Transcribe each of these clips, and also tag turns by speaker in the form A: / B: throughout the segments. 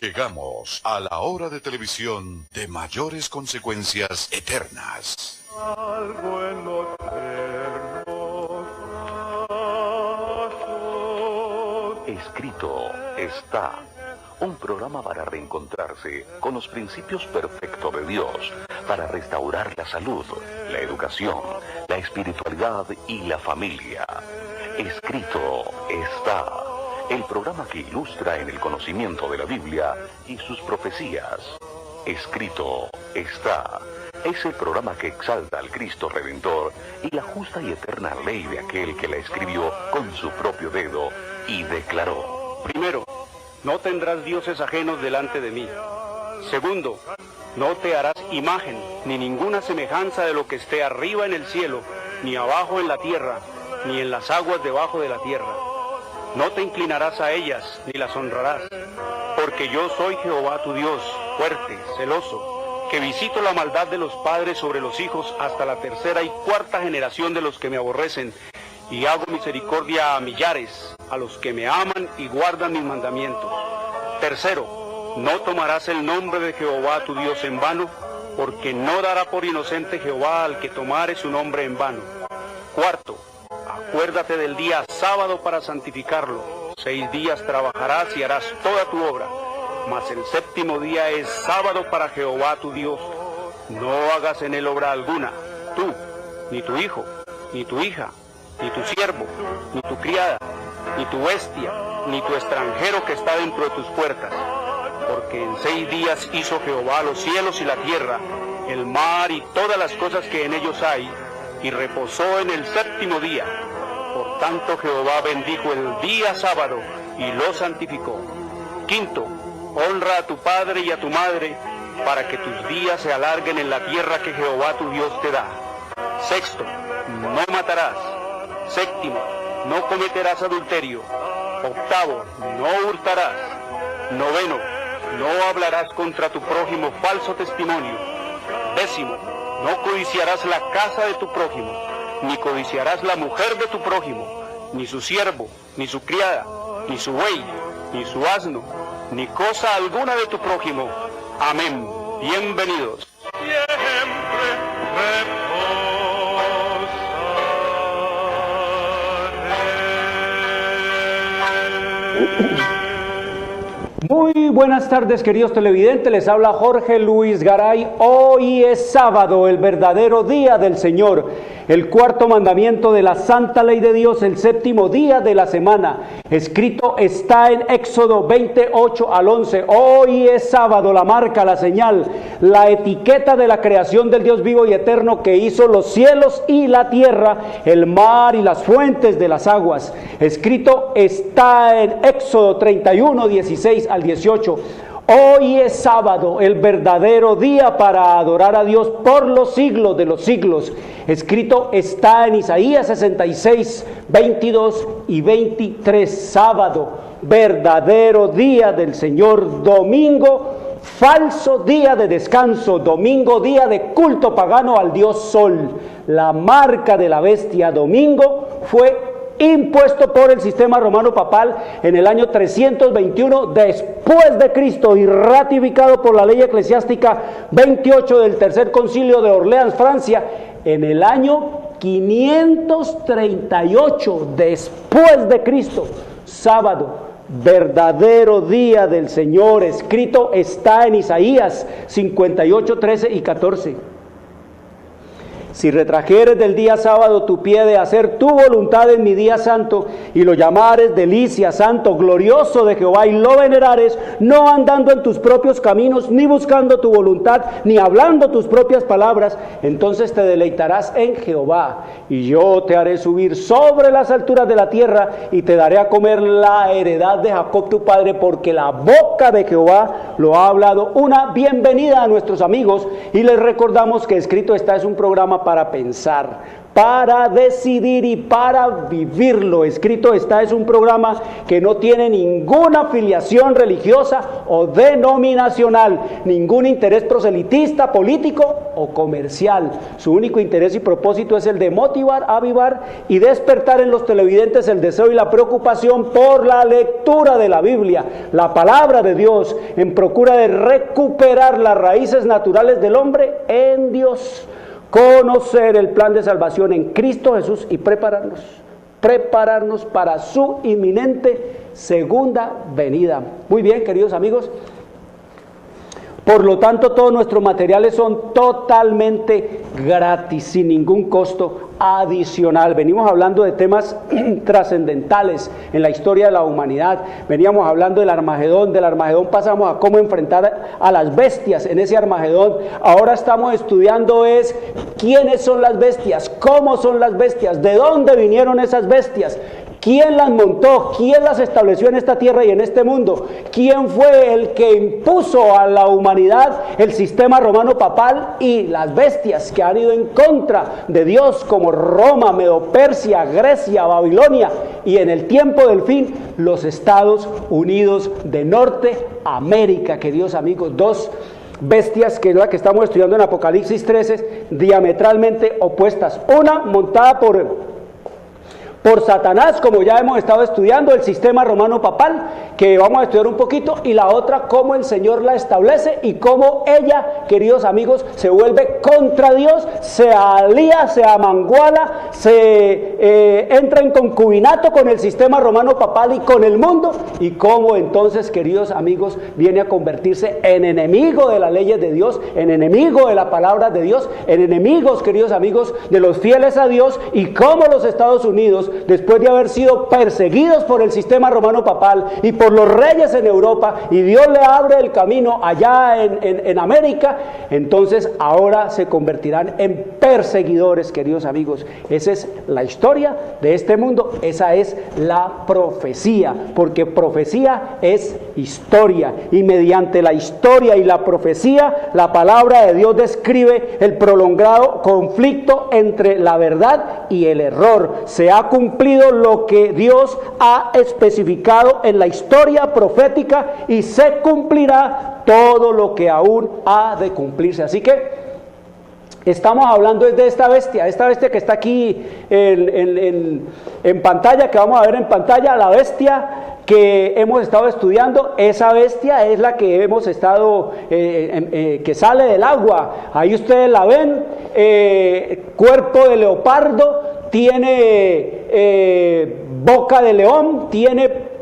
A: Llegamos a la hora de televisión de mayores consecuencias eternas.
B: Algo en los eternos brazos.
C: Escrito está. Un programa para reencontrarse con los principios perfectos de Dios, para restaurar la salud, la educación, la espiritualidad y la familia. Escrito está. El programa que ilustra en el conocimiento de la Biblia y sus profecías. Escrito está. Es el programa que exalta al Cristo Redentor y la justa y eterna ley de aquel que la escribió con su propio dedo y declaró.
D: Primero, no tendrás dioses ajenos delante de mí. Segundo, no te harás imagen ni ninguna semejanza de lo que esté arriba en el cielo, ni abajo en la tierra, ni en las aguas debajo de la tierra. No te inclinarás a ellas, ni las honrarás, porque yo soy Jehová tu Dios, fuerte, celoso, que visito la maldad de los padres sobre los hijos hasta la tercera y cuarta generación de los que me aborrecen, y hago misericordia a millares, a los que me aman y guardan mis mandamientos. Tercero, no tomarás el nombre de Jehová tu Dios en vano, porque no dará por inocente Jehová al que tomare su nombre en vano. Cuarto, acuérdate del día sábado para santificarlo. 6 días trabajarás y harás toda tu obra, mas el séptimo día es sábado para Jehová tu Dios. No hagas en él obra alguna, tú, ni tu hijo, ni tu hija, ni tu siervo, ni tu criada, ni tu bestia, ni tu extranjero que está dentro de tus puertas. Porque en 6 días hizo Jehová los cielos y la tierra, el mar y todas las cosas que en ellos hay, y reposó en el séptimo día. Por tanto Jehová bendijo el día sábado y lo santificó. Quinto, honra a tu padre y a tu madre, para que tus días se alarguen en la tierra que Jehová tu Dios te da. Sexto, no matarás. Séptimo, no cometerás adulterio. Octavo, no hurtarás. Noveno, no hablarás contra tu prójimo falso testimonio. Décimo, no codiciarás la casa de tu prójimo, ni codiciarás la mujer de tu prójimo, ni su siervo, ni su criada, ni su buey, ni su asno, ni cosa alguna de tu prójimo. Amén. Bienvenidos.
E: Muy buenas tardes, queridos televidentes, les habla Jorge Luis Garay. Hoy es sábado, el verdadero día del Señor, el cuarto mandamiento de la santa ley de Dios, el séptimo día de la semana. Escrito está en Éxodo 28 al 11. Hoy es sábado, la marca, la señal, la etiqueta de la creación del Dios vivo y eterno que hizo los cielos y la tierra, el mar y las fuentes de las aguas. Escrito está en Éxodo 31, 16 al 18. Hoy es sábado, el verdadero día para adorar a Dios por los siglos de los siglos. Escrito está en Isaías 66, 22 y 23. Sábado, verdadero día del Señor. Domingo, falso día de descanso. Domingo, día de culto pagano al dios Sol. La marca de la bestia. Domingo fue impuesto por el sistema romano papal en el año 321 después de Cristo y ratificado por la ley eclesiástica 28 del Tercer Concilio de Orleans, Francia, en el año 538 después de Cristo. Sábado, verdadero día del Señor. Escrito está en Isaías 58, 13 y 14. Si retrajeres del día sábado tu pie de hacer tu voluntad en mi día santo, y lo llamares delicia, santo, glorioso de Jehová, y lo venerares, no andando en tus propios caminos, ni buscando tu voluntad, ni hablando tus propias palabras, entonces te deleitarás en Jehová, y yo te haré subir sobre las alturas de la tierra, y te daré a comer la heredad de Jacob tu padre, porque la boca de Jehová lo ha hablado. Una bienvenida a nuestros amigos, y les recordamos que Escrito está es un programa para pensar, para decidir y para vivirlo. Escrito está es un programa que no tiene ninguna afiliación religiosa o denominacional, ningún interés proselitista, político o comercial. Su único interés y propósito es el de motivar, avivar y despertar en los televidentes el deseo y la preocupación por la lectura de la Biblia, la palabra de Dios, en procura de recuperar las raíces naturales del hombre en Dios, conocer el plan de salvación en Cristo Jesús y prepararnos para su inminente segunda venida. Muy bien, queridos amigos. Por lo tanto, todos nuestros materiales son totalmente gratis, sin ningún costo adicional. Venimos hablando de temas trascendentales en la historia de la humanidad. Veníamos hablando del Armagedón pasamos a cómo enfrentar a las bestias en ese Armagedón. Ahora estamos estudiando es quiénes son las bestias, cómo son las bestias, de dónde vinieron esas bestias, quién las montó, quién las estableció en esta tierra y en este mundo, quién fue el que impuso a la humanidad el sistema romano papal y las bestias que han ido en contra de Dios, como Roma, Medo-Persia, Grecia, Babilonia y en el tiempo del fin los Estados Unidos de Norteamérica, queridos amigos. Dos bestias, que es la que estamos estudiando en Apocalipsis 13, diametralmente opuestas. Una montada por Satanás, como ya hemos estado estudiando, el sistema romano papal, que vamos a estudiar un poquito, y la otra, cómo el Señor la establece y cómo ella, queridos amigos, se vuelve contra Dios, se alía, se amanguala, se entra en concubinato con el sistema romano papal y con el mundo, y cómo entonces, queridos amigos, viene a convertirse en enemigo de las leyes de Dios, en enemigo de la palabra de Dios, en enemigos, queridos amigos, de los fieles a Dios, y cómo los Estados Unidos, después de haber sido perseguidos por el sistema romano papal y por los reyes en Europa, y Dios le abre el camino allá en América, entonces ahora se convertirán en perseguidores, queridos amigos. Esa es la historia de este mundo, esa es la profecía, porque profecía es historia, y mediante la historia y la profecía, la palabra de Dios describe el prolongado conflicto entre la verdad y el error. Se ha cumplido lo que Dios ha especificado en la historia profética y se cumplirá todo lo que aún ha de cumplirse. Así que estamos hablando de esta bestia que está aquí en pantalla, que vamos a ver en pantalla, la bestia que hemos estado estudiando. Esa bestia es la que hemos estado, que sale del agua. Ahí ustedes la ven, cuerpo de leopardo, tiene boca de león, tiene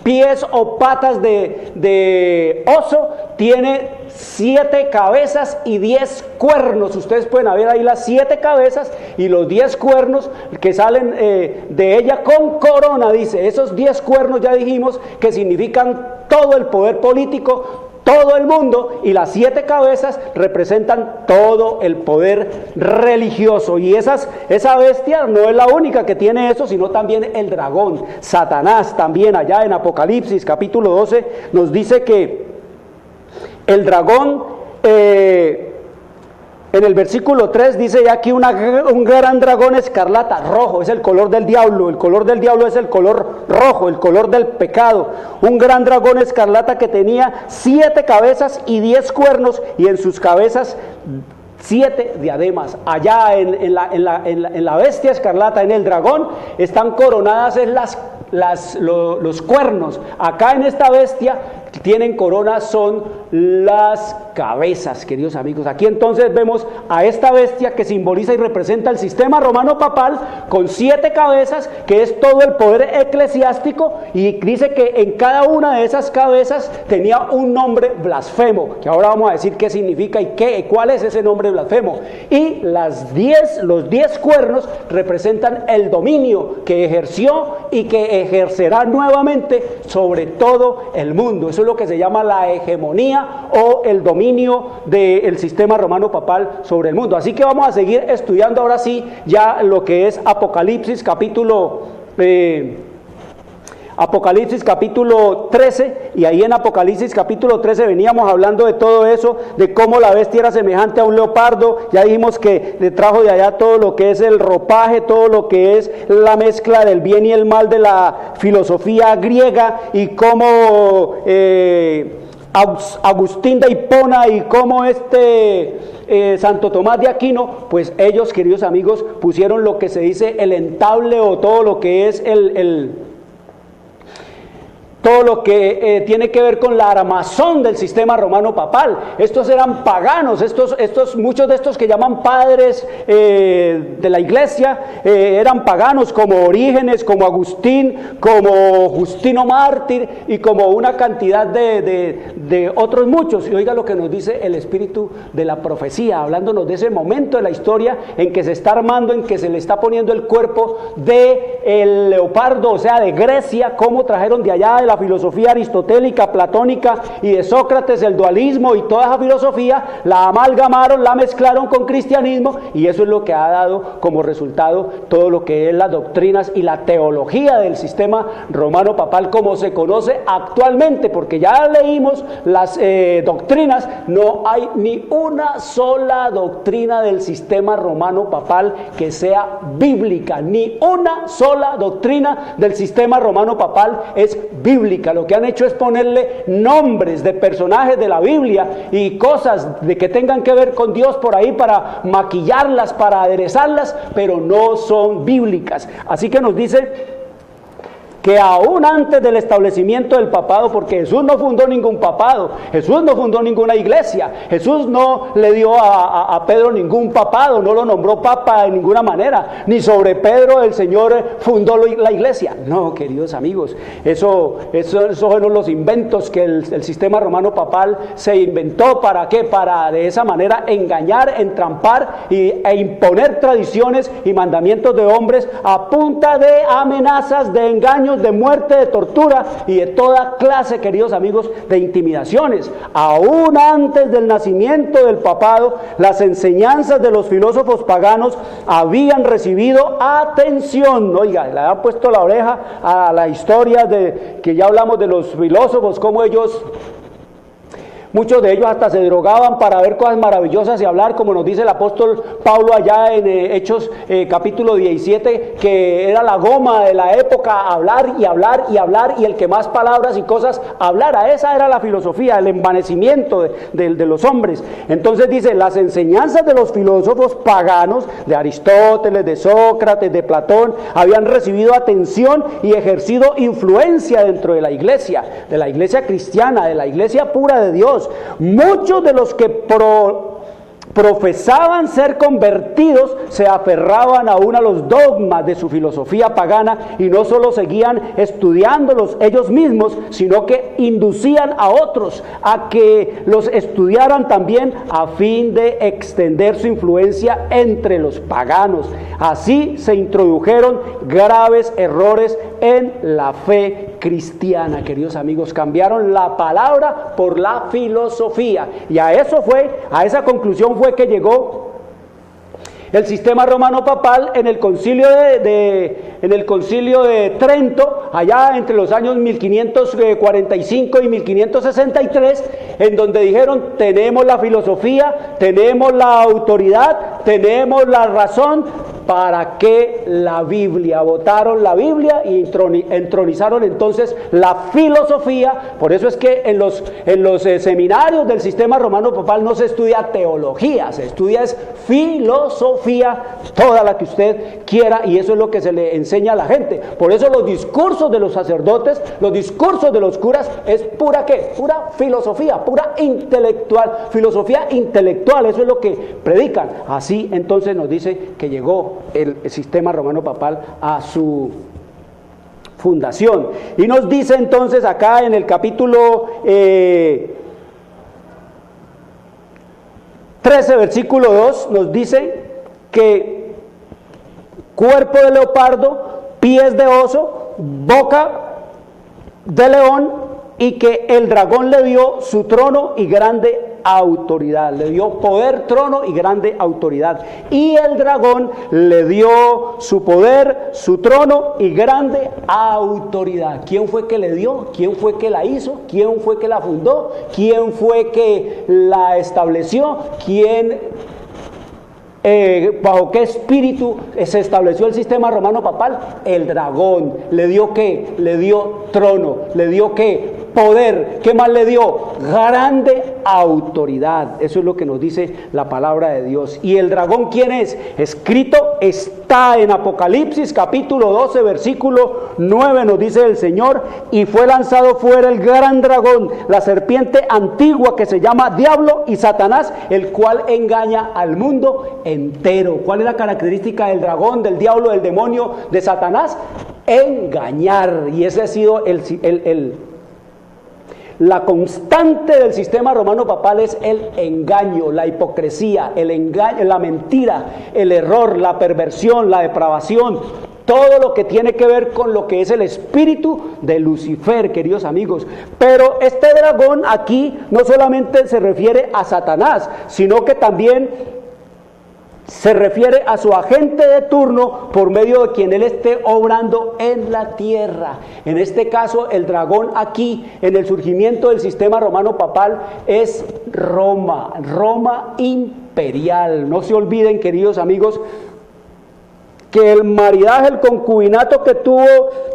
E: pies o patas de oso, tiene 7 cabezas y 10 cuernos. Ustedes pueden ver ahí las 7 cabezas y los 10 cuernos que salen de ella con corona, dice. Esos 10 cuernos ya dijimos que significan todo el poder político, todo el mundo, y las 7 cabezas representan todo el poder religioso. Y esa bestia no es la única que tiene eso, sino también el dragón, Satanás. También allá en Apocalipsis capítulo 12 nos dice que el dragón, en el versículo 3 dice ya aquí un gran dragón escarlata, rojo, es el color del diablo. El color del diablo es el color rojo, el color del pecado. Un gran dragón escarlata que tenía 7 cabezas y 10 cuernos, y en sus cabezas 7 diademas. Allá en la bestia escarlata, en el dragón, están coronadas los cuernos. Acá en esta bestia tienen coronas, son las cabezas, queridos amigos. Aquí entonces vemos a esta bestia que simboliza y representa el sistema romano papal con 7 cabezas, que es todo el poder eclesiástico, y dice que en cada una de esas cabezas tenía un nombre blasfemo, que ahora vamos a decir qué significa y cuál es ese nombre blasfemo. Y los 10 cuernos representan el dominio que ejerció y que ejercerá nuevamente sobre todo el mundo. Eso es lo que se llama la hegemonía o el dominio del sistema romano papal sobre el mundo. Así que vamos a seguir estudiando ahora sí ya lo que es Apocalipsis capítulo 13, y ahí en Apocalipsis capítulo 13 veníamos hablando de todo eso, de cómo la bestia era semejante a un leopardo. Ya dijimos que le trajo de allá todo lo que es el ropaje, todo lo que es la mezcla del bien y el mal de la filosofía griega, y cómo Agustín de Hipona y como Santo Tomás de Aquino, pues ellos, queridos amigos, pusieron lo que se dice el entable o todo lo que es todo lo que tiene que ver con la armazón del sistema romano papal. Estos eran paganos, muchos de estos que llaman padres de la iglesia, eran paganos, como Orígenes, como Agustín, como Justino Mártir y como una cantidad de otros muchos. Y oiga lo que nos dice el espíritu de la profecía, hablándonos de ese momento de la historia en que se está armando, en que se le está poniendo el cuerpo del leopardo, o sea, de Grecia, cómo trajeron de allá de la filosofía aristotélica, platónica y de Sócrates, el dualismo y toda esa filosofía, la amalgamaron, la mezclaron con cristianismo, y eso es lo que ha dado como resultado todo lo que es las doctrinas y la teología del sistema romano papal como se conoce actualmente, porque ya leímos las doctrinas. No hay ni una sola doctrina del sistema romano papal que sea bíblica, ni una sola doctrina del sistema romano papal es bíblica. Lo que han hecho es ponerle nombres de personajes de la Biblia y cosas de que tengan que ver con Dios por ahí para maquillarlas, para aderezarlas, pero no son bíblicas. Así que nos dice que aún antes del establecimiento del papado, porque Jesús no fundó ningún papado, Jesús no fundó ninguna iglesia, Jesús no le dio a Pedro ningún papado, no lo nombró papa de ninguna manera, ni sobre Pedro el Señor fundó la iglesia. No, queridos amigos, esos fueron los inventos que el sistema romano papal se inventó. ¿Para qué? Para de esa manera engañar, entrampar e imponer tradiciones y mandamientos de hombres a punta de amenazas, de engaños, de muerte, de tortura y de toda clase, queridos amigos, de intimidaciones. Aún antes del nacimiento del papado, las enseñanzas de los filósofos paganos habían recibido atención. Oiga, le han puesto la oreja a la historia que ya hablamos de los filósofos, cómo muchos de ellos hasta se drogaban para ver cosas maravillosas y hablar, como nos dice el apóstol Pablo allá en Hechos capítulo 17, que era la goma de la época, hablar y hablar y hablar, y el que más palabras y cosas hablara. Esa era la filosofía, el envanecimiento de los hombres. Entonces dice, las enseñanzas de los filósofos paganos, de Aristóteles, de Sócrates, de Platón, habían recibido atención y ejercido influencia dentro de la iglesia cristiana, de la iglesia pura de Dios. Muchos de los que profesaban ser convertidos se aferraban aún a los dogmas de su filosofía pagana y no solo seguían estudiándolos ellos mismos, sino que inducían a otros a que los estudiaran también a fin de extender su influencia entre los paganos. Así se introdujeron graves errores en la fe cristiana, queridos amigos. Cambiaron la palabra por la filosofía, y a esa conclusión fue que llegó el sistema romano papal en el concilio de Trento, allá entre los años 1545 y 1563, en donde dijeron: tenemos la filosofía, tenemos la autoridad, tenemos la razón. ¿Para qué la Biblia? Votaron la Biblia y entronizaron entonces la filosofía. Por eso es que en los seminarios del sistema romano papal no se estudia teología, se estudia es filosofía, toda la que usted quiera, y eso es lo que se le enseña a la gente. Por eso los discursos de los sacerdotes, los discursos de los curas es pura ¿qué? Pura filosofía, pura intelectual, filosofía intelectual, eso es lo que predican. Así entonces nos dice que llegó el sistema romano papal a su fundación. Y nos dice entonces acá en el capítulo 13, versículo 2, nos dice que cuerpo de leopardo, pies de oso, boca de león, y que el dragón le dio su trono y grande autoridad. Le dio poder, trono y grande autoridad. Y el dragón le dio su poder, su trono y grande autoridad. ¿Quién fue que le dio? ¿Quién fue que la hizo? ¿Quién fue que la fundó? ¿Quién fue que la estableció? ¿Bajo qué espíritu se estableció el sistema romano papal? El dragón. ¿Le dio qué? Le dio trono. ¿Le dio qué? poder. ¿Qué más le dio? Grande autoridad. Eso es lo que nos dice la palabra de Dios. ¿Y el dragón quién es? Escrito está en Apocalipsis capítulo 12 versículo 9, nos dice el Señor: y fue lanzado fuera el gran dragón, la serpiente antigua que se llama Diablo y Satanás, el cual engaña al mundo entero. ¿Cuál es la característica del dragón, del diablo, del demonio, de Satanás? Engañar. Y ese ha sido la constante del sistema romano papal, es el engaño, la hipocresía, el engaño, la mentira, el error, la perversión, la depravación, todo lo que tiene que ver con lo que es el espíritu de Lucifer, queridos amigos. Pero este dragón aquí no solamente se refiere a Satanás, sino que también se refiere a su agente de turno por medio de quien él esté obrando en la tierra. En este caso, el dragón aquí, en el surgimiento del sistema romano papal, es Roma, Roma imperial. No se olviden, queridos amigos, que el maridaje, el concubinato que tuvo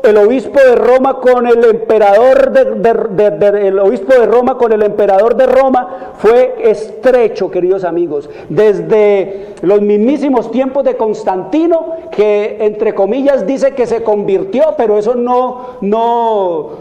E: el obispo de Roma con el emperador el obispo de Roma con el emperador de Roma fue estrecho, queridos amigos, desde los mismísimos tiempos de Constantino, que entre comillas dice que se convirtió, pero eso no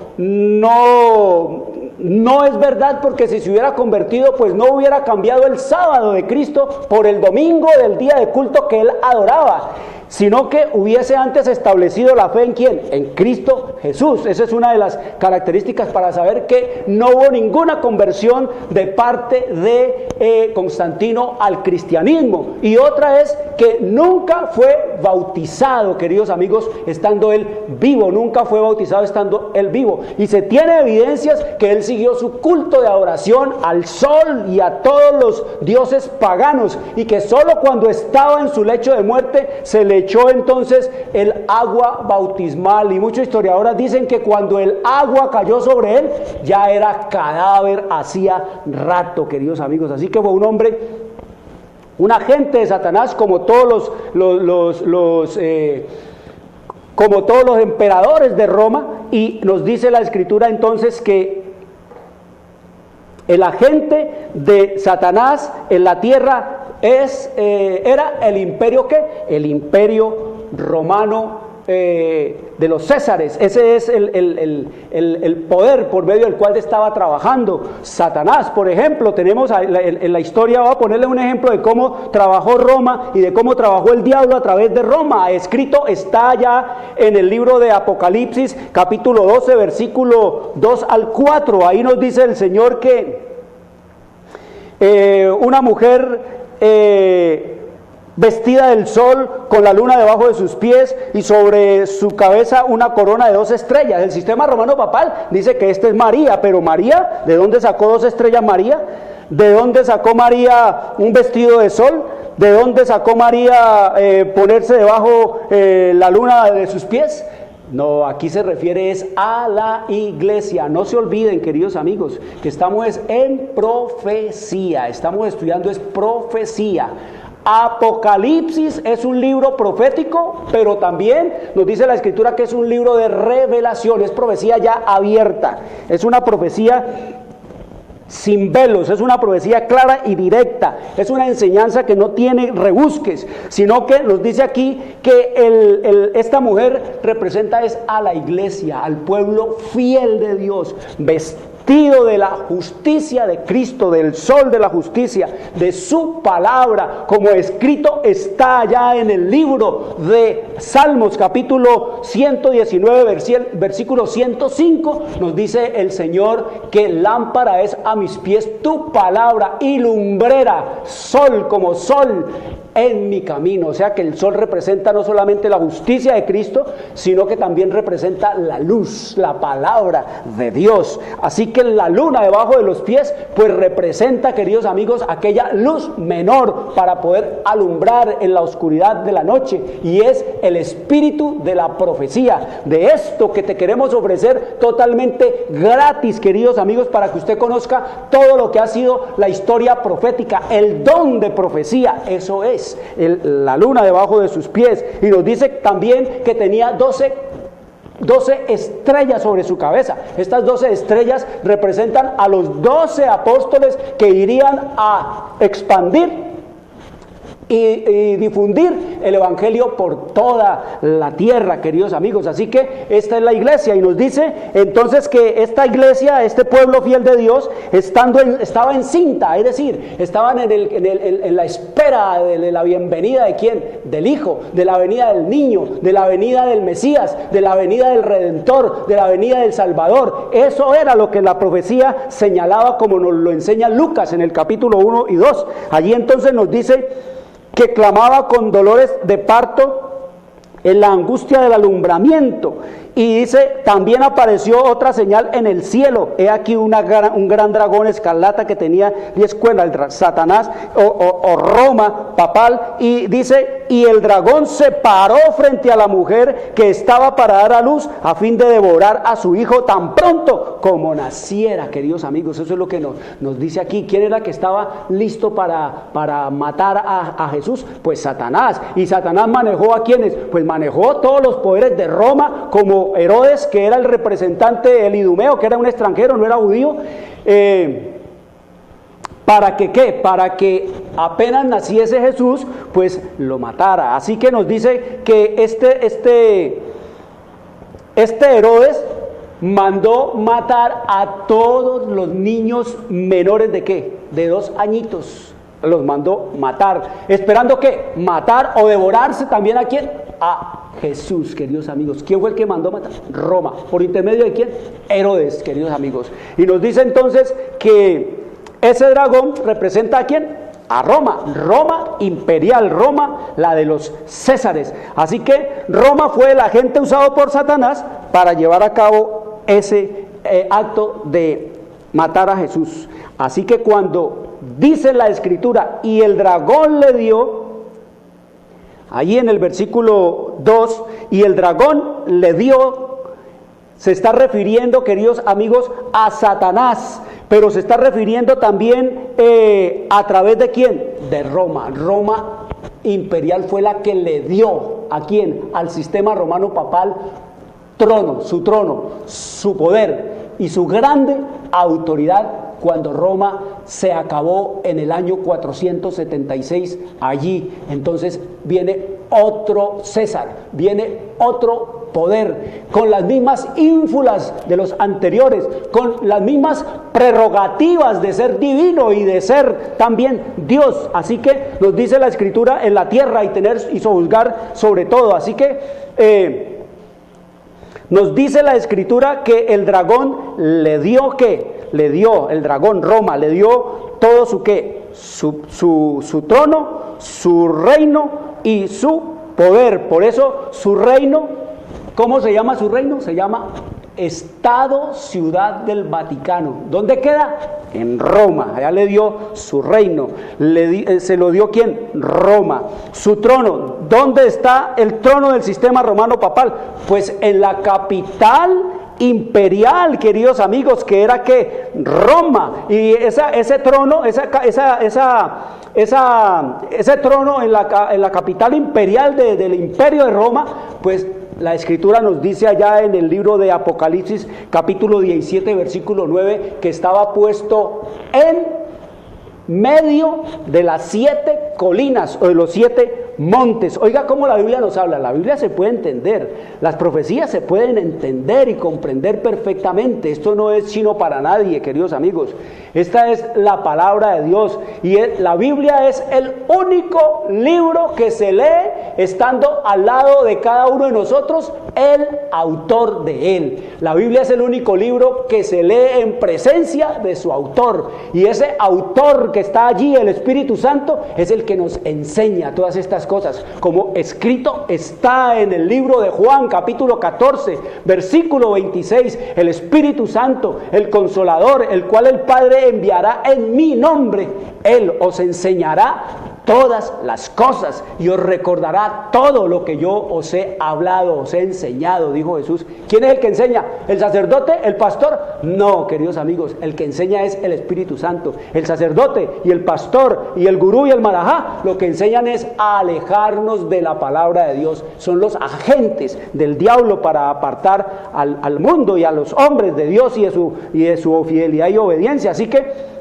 E: es verdad, porque si se hubiera convertido, pues no hubiera cambiado el sábado de Cristo por el domingo del día de culto que él adoraba, sino que hubiese antes establecido la fe en ¿quién? En Cristo Jesús. Esa es una de las características para saber que no hubo ninguna conversión de parte de Constantino al cristianismo. Y otra es que nunca fue bautizado, queridos amigos, estando él vivo, nunca fue bautizado estando él vivo. Y se tiene evidencias que él siguió su culto de adoración al sol y a todos los dioses paganos, y que solo cuando estaba en su lecho de muerte se le echó entonces el agua bautismal. Y muchos historiadores dicen que cuando el agua cayó sobre él ya era cadáver hacía rato, queridos amigos. Así que fue un hombre, un agente de Satanás, como todos como todos los emperadores de Roma. Y nos dice la Escritura entonces que el agente de Satanás en la tierra era el imperio ¿qué? El imperio romano de los Césares. Ese es el poder por medio del cual estaba trabajando Satanás. Por ejemplo, tenemos en la historia, voy a ponerle un ejemplo de cómo trabajó Roma y de cómo trabajó el diablo a través de Roma. Escrito está ya en el libro de Apocalipsis capítulo 12 versículo 2 al 4. Ahí nos dice el Señor que una mujer vestida del sol, con la luna debajo de sus pies y sobre su cabeza una corona de 2 estrellas. El sistema romano papal dice que esta es María, pero María, ¿de dónde sacó 2 estrellas María? ¿De dónde sacó María un vestido de sol? ¿De dónde sacó María ponerse debajo la luna de sus pies? No, aquí se refiere es a la iglesia. No se olviden, queridos amigos, que estamos en profecía, estamos estudiando es profecía. Apocalipsis es un libro profético, pero también nos dice la Escritura que es un libro de revelación, es profecía ya abierta, es una profecía sin velos, es una profecía clara y directa, es una enseñanza que no tiene rebusques, sino que nos dice aquí que esta mujer representa es a la iglesia, al pueblo fiel de Dios, vestido de la justicia de Cristo, del sol de la justicia, de su palabra, como escrito está allá en el libro de Salmos, capítulo 119, versículo 105, nos dice el Señor que lámpara es a mis pies tu palabra y lumbrera, sol como sol en mi camino. O sea que el sol representa no solamente la justicia de Cristo, sino que también representa la luz, la palabra de Dios. Así que la luna debajo de los pies pues representa, queridos amigos, aquella luz menor para poder alumbrar en la oscuridad de la noche, y es el espíritu de la profecía, de esto que te queremos ofrecer totalmente gratis, queridos amigos, para que usted conozca todo lo que ha sido la historia profética, el don de profecía. Eso es la luna debajo de sus pies. Y nos dice también que tenía 12 12 estrellas sobre su cabeza. Estas 12 estrellas representan a los 12 apóstoles que irían a expandir y difundir el evangelio por toda la tierra, queridos amigos. Así que esta es la iglesia, y nos dice entonces que esta iglesia, este pueblo fiel de Dios, estaba encinta, es decir, estaban en la espera de la bienvenida de ¿quién? Del Hijo, de la venida del niño, de la venida del Mesías, de la venida del Redentor, de la venida del Salvador. Eso era lo que la profecía señalaba, como nos lo enseña Lucas en el capítulo 1 y 2. Allí entonces nos dice que clamaba con dolores de parto en la angustia del alumbramiento. Y dice, también apareció otra señal en el cielo. He aquí un gran dragón escarlata que tenía 10 cuernos, Satanás o Roma papal. Y dice, y el dragón se paró frente a la mujer que estaba para dar a luz, a fin de devorar a su hijo tan pronto como naciera. Queridos amigos, eso es lo que nos dice aquí. ¿Quién era que estaba listo para matar a Jesús? Pues Satanás. ¿Y Satanás manejó a quiénes? Pues manejó todos los poderes de Roma, como Herodes, que era el representante, el idumeo, que era un extranjero, no era judío. ¿Para que qué? Para que apenas naciese Jesús, pues lo matara. Así que nos dice que este Herodes mandó matar a todos los niños menores de ¿qué? De 2 añitos. Los mandó matar. ¿Esperando qué? Matar o devorarse también a ¿quién? A Jesús, queridos amigos. ¿Quién fue el que mandó matar? Roma. ¿Por intermedio de quién? Herodes, queridos amigos. Y nos dice entonces que ese dragón representa ¿a quién? A Roma. Roma imperial, Roma, la de los Césares. Así que Roma fue el agente usado por Satanás para llevar a cabo ese acto de matar a Jesús. Así que cuando dice la Escritura, y el dragón le dio, allí en el versículo 2, y el dragón le dio, se está refiriendo, queridos amigos, a Satanás, pero se está refiriendo también a través de ¿quién? De Roma. Roma imperial fue la que le dio, ¿a quién? Al sistema romano papal trono, su poder y su grande autoridad, cuando Roma se acabó en el año 476 allí. Entonces viene otro César, viene otro poder, con las mismas ínfulas de los anteriores, con las mismas prerrogativas de ser divino y de ser también Dios. Así que nos dice la Escritura, en la tierra y sojuzgar sobre todo. Así que nos dice la Escritura que el dragón le dio ¿qué? Le dio, el dragón Roma, le dio todo su ¿qué? Su trono, su reino y su poder. Por eso su reino, ¿cómo se llama su reino? Se llama Estado Ciudad del Vaticano. ¿Dónde queda? En Roma. Allá le dio su reino. Se lo dio ¿quién? Roma. Su trono. ¿Dónde está el trono del sistema romano papal? Pues en la capital imperial, queridos amigos, que era ¿qué? Roma. Y ese trono, ese trono en la capital imperial del imperio de Roma, pues la Escritura nos dice allá en el libro de Apocalipsis, capítulo 17, versículo 9, que estaba puesto en medio de las 7 colinas o de los 7 montes. Oiga cómo la Biblia nos habla. La Biblia se puede entender, las profecías se pueden entender y comprender perfectamente. Esto no es chino para nadie, queridos amigos. Esta es la palabra de Dios, y la Biblia es el único libro que se lee estando al lado de cada uno de nosotros el autor de él. La Biblia es el único libro que se lee en presencia de su autor, y ese autor que está allí, el Espíritu Santo, es el que nos enseña todas estas cosas, como escrito está en el libro de Juan, capítulo 14, versículo 26, el Espíritu Santo, el Consolador, el cual el Padre enviará en mi nombre, Él os enseñará todas las cosas y os recordará todo lo que yo os he hablado, os he enseñado, dijo Jesús. ¿Quién es el que enseña? ¿El sacerdote? ¿El pastor? No, queridos amigos, el que enseña es el Espíritu Santo. El sacerdote y el pastor y el gurú y el marajá lo que enseñan es a alejarnos de la palabra de Dios. Son los agentes del diablo para apartar al mundo y a los hombres de Dios y de su fidelidad y obediencia. Así que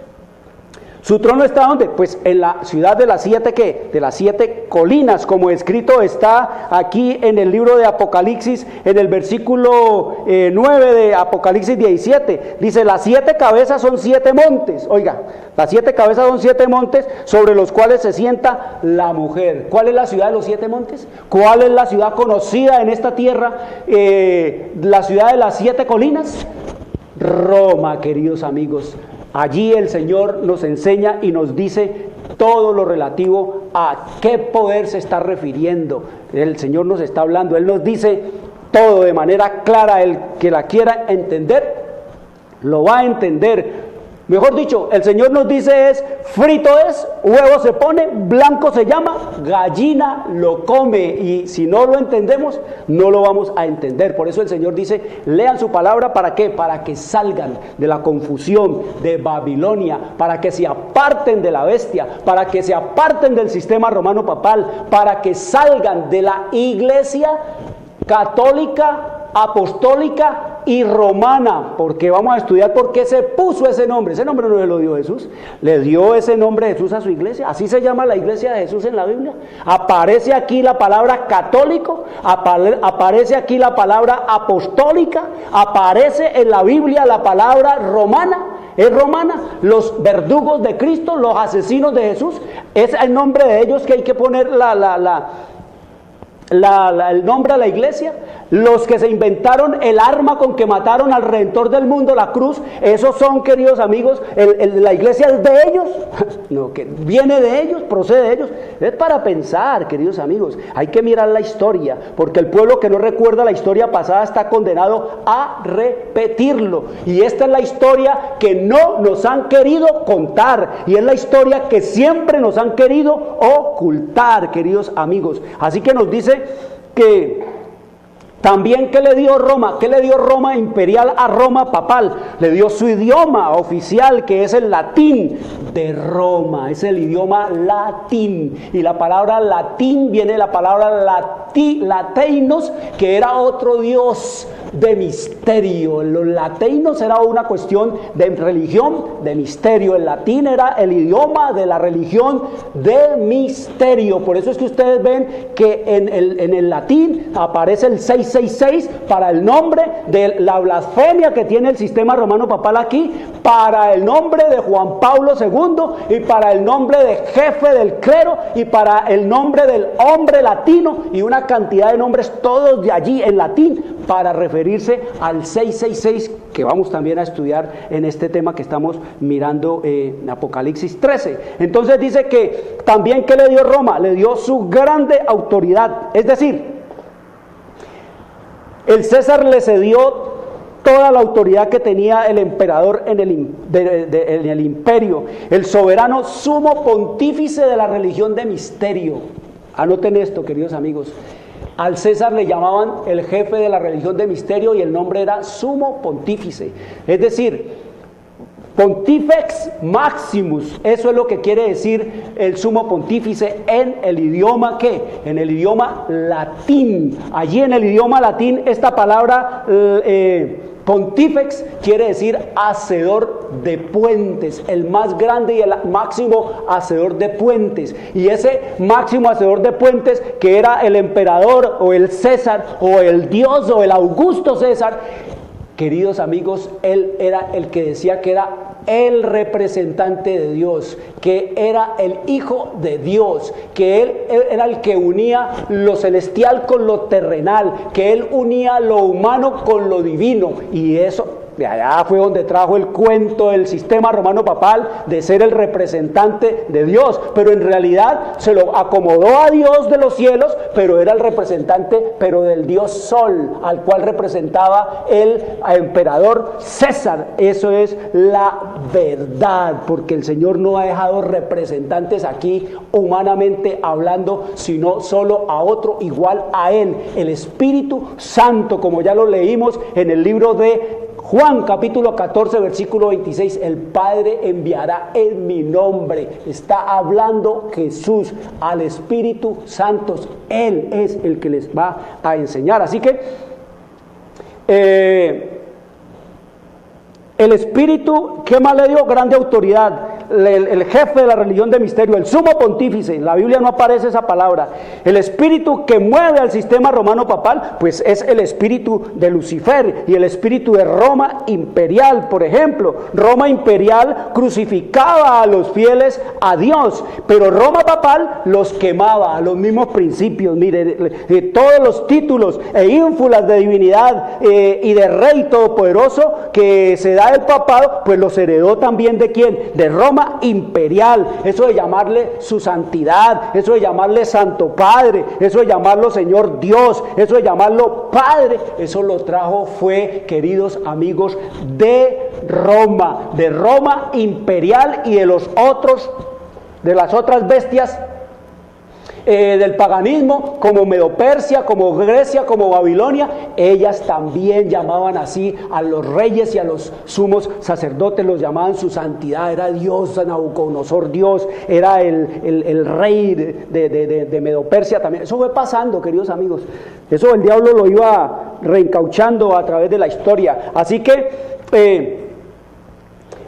E: ¿su trono está ¿dónde? Pues en la ciudad de las siete, ¿qué? De las 7 colinas, como escrito está aquí en el libro de Apocalipsis, en el versículo 9 de Apocalipsis 17. Dice, las 7 cabezas son 7 montes. Oiga, las 7 cabezas son 7 montes sobre los cuales se sienta la mujer. ¿Cuál es la ciudad de los 7 montes? ¿Cuál es la ciudad conocida en esta tierra? La ciudad de las 7 colinas. Roma, queridos amigos. Allí el Señor nos enseña y nos dice todo lo relativo a qué poder se está refiriendo. El Señor nos está hablando, Él nos dice todo de manera clara. El que la quiera entender, lo va a entender. Mejor dicho, el Señor nos dice es, frito es, huevo se pone, blanco se llama, gallina lo come. Y si no lo entendemos, no lo vamos a entender. Por eso el Señor dice, lean su palabra, ¿para qué? Para que salgan de la confusión de Babilonia, para que se aparten de la bestia, para que se aparten del sistema romano papal, para que salgan de la iglesia católica, apostólica y romana, porque vamos a estudiar por qué se puso ese nombre. Ese nombre no se lo dio Jesús, le dio ese nombre Jesús a su iglesia. Así se llama la iglesia de Jesús en la Biblia. Aparece aquí la palabra católico, aparece aquí la palabra apostólica, aparece en la Biblia la palabra romana. Es romana. Los verdugos de Cristo, los asesinos de Jesús, es el nombre de ellos que hay que poner el nombre a la iglesia. Los que se inventaron el arma con que mataron al Redentor del mundo, la cruz, esos son, queridos amigos, la iglesia es de ellos. No, que viene de ellos, procede de ellos. Es para pensar, queridos amigos, hay que mirar la historia, porque el pueblo que no recuerda la historia pasada está condenado a repetirlo. Y esta es la historia que no nos han querido contar, y es la historia que siempre nos han querido ocultar, queridos amigos. Así que nos dice que también, ¿qué le dio Roma? ¿Qué le dio Roma imperial a Roma papal? Le dio su idioma oficial, que es el latín de Roma. Es el idioma latín. Y la palabra latín viene de la palabra lateinos, que era otro dios de misterio. Los lateinos era una cuestión de religión, de misterio. El latín era el idioma de la religión de misterio. Por eso es que ustedes ven que en el latín aparece el 666 para el nombre de la blasfemia que tiene el sistema romano papal aquí, para el nombre de Juan Pablo II y para el nombre de jefe del clero y para el nombre del hombre latino y una cantidad de nombres todos de allí en latín para referirse al 666 que vamos también a estudiar en este tema que estamos mirando en Apocalipsis 13. Entonces dice que también, ¿qué le dio Roma? Le dio su grande autoridad, es decir, el César le cedió toda la autoridad que tenía el emperador en el imperio, el soberano sumo pontífice de la religión de misterio. Anoten esto, queridos amigos. Al César le llamaban el jefe de la religión de misterio y el nombre era sumo pontífice. Es decir, Pontifex Maximus, eso es lo que quiere decir el sumo pontífice en el idioma ¿qué? En el idioma latín. Allí en el idioma latín esta palabra pontífex quiere decir hacedor de puentes, el más grande y el máximo hacedor de puentes. Y ese máximo hacedor de puentes, que era el emperador o el César o el Dios o el Augusto César, queridos amigos, él era el que decía que era el representante de Dios, que era el Hijo de Dios, que él era el que unía lo celestial con lo terrenal, que él unía lo humano con lo divino. Y eso de allá fue donde trajo el cuento del sistema romano papal de ser el representante de Dios, pero en realidad se lo acomodó a Dios de los cielos, pero era el representante, pero del Dios Sol, al cual representaba el emperador César. Eso es la verdad, porque el Señor no ha dejado representantes aquí humanamente hablando, sino solo a otro igual a Él, el Espíritu Santo, como ya lo leímos en el libro de Juan capítulo 14 versículo 26, el Padre enviará en mi nombre. Está hablando Jesús al Espíritu Santo. Él es el que les va a enseñar. Así que el Espíritu, ¿qué más le dio? Grande autoridad. El jefe de la religión de misterio, el sumo pontífice, en la Biblia no aparece esa palabra. El espíritu que mueve al sistema romano papal, pues es el espíritu de Lucifer y el espíritu de Roma imperial. Por ejemplo, Roma imperial crucificaba a los fieles a Dios, pero Roma papal los quemaba a los mismos principios. Mire, todos los títulos e ínfulas de divinidad y de rey todopoderoso que se da el papado, pues los heredó también ¿de quién? De Roma imperial. Eso de llamarle su santidad, eso de llamarle Santo Padre, eso de llamarlo Señor Dios, eso de llamarlo Padre, eso lo trajo fue, queridos amigos, de Roma imperial y de los otros, de las otras bestias del paganismo, como Medo-Persia, como Grecia, como Babilonia. Ellas también llamaban así a los reyes y a los sumos sacerdotes, los llamaban su santidad. Era Dios, Nabucodonosor Dios, era el rey de Medo-Persia también. Eso fue pasando, queridos amigos. Eso el diablo lo iba reencauchando a través de la historia. Así que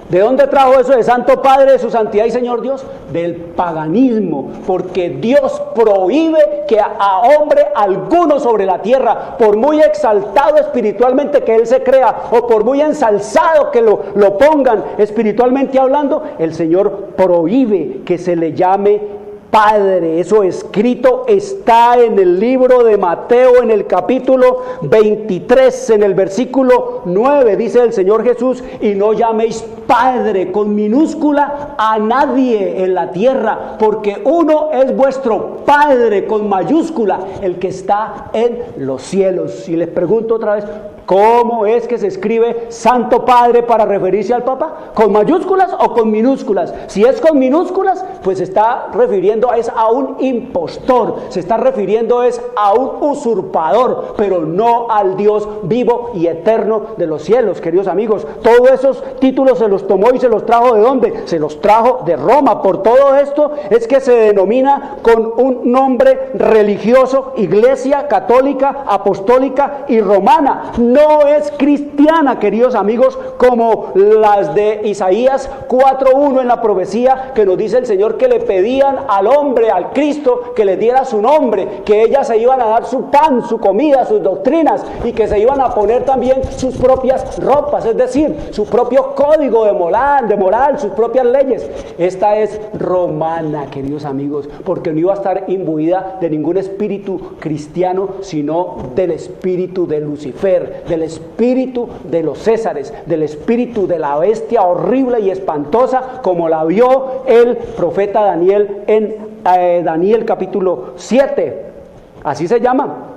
E: ¿de dónde trajo eso de Santo Padre, de su santidad y Señor Dios? Del paganismo, porque Dios prohíbe que a hombre alguno sobre la tierra, por muy exaltado espiritualmente que él se crea, o por muy ensalzado que lo pongan espiritualmente hablando, el Señor prohíbe que se le llame Padre. Eso escrito está en el libro de Mateo, en el capítulo 23, en el versículo 9, dice el Señor Jesús: y no llaméis Padre con minúscula a nadie en la tierra, porque uno es vuestro Padre con mayúscula, el que está en los cielos. Y les pregunto otra vez, ¿cómo es que se escribe Santo Padre para referirse al Papa? ¿Con mayúsculas o con minúsculas? Si es con minúsculas, pues se está refiriendo a un impostor, se está refiriendo a un usurpador, pero no al Dios vivo y eterno de los cielos, queridos amigos. Todos esos títulos se los tomó y se los trajo ¿de dónde? Se los trajo de Roma. Por todo esto es que se denomina con un nombre religioso Iglesia Católica, Apostólica y Romana. No es cristiana, queridos amigos, como las de Isaías 4:1 en la profecía que nos dice el Señor que le pedían al hombre, al Cristo, que les diera su nombre, que ellas se iban a dar su pan, su comida, sus doctrinas, y que se iban a poner también sus propias ropas, es decir, su propio código de moral, sus propias leyes. Esta es romana, queridos amigos, porque no iba a estar imbuida de ningún espíritu cristiano, sino del espíritu de Lucifer, del espíritu de los Césares, del espíritu de la bestia horrible y espantosa, como la vio el profeta Daniel en Daniel capítulo 7. Así se llama.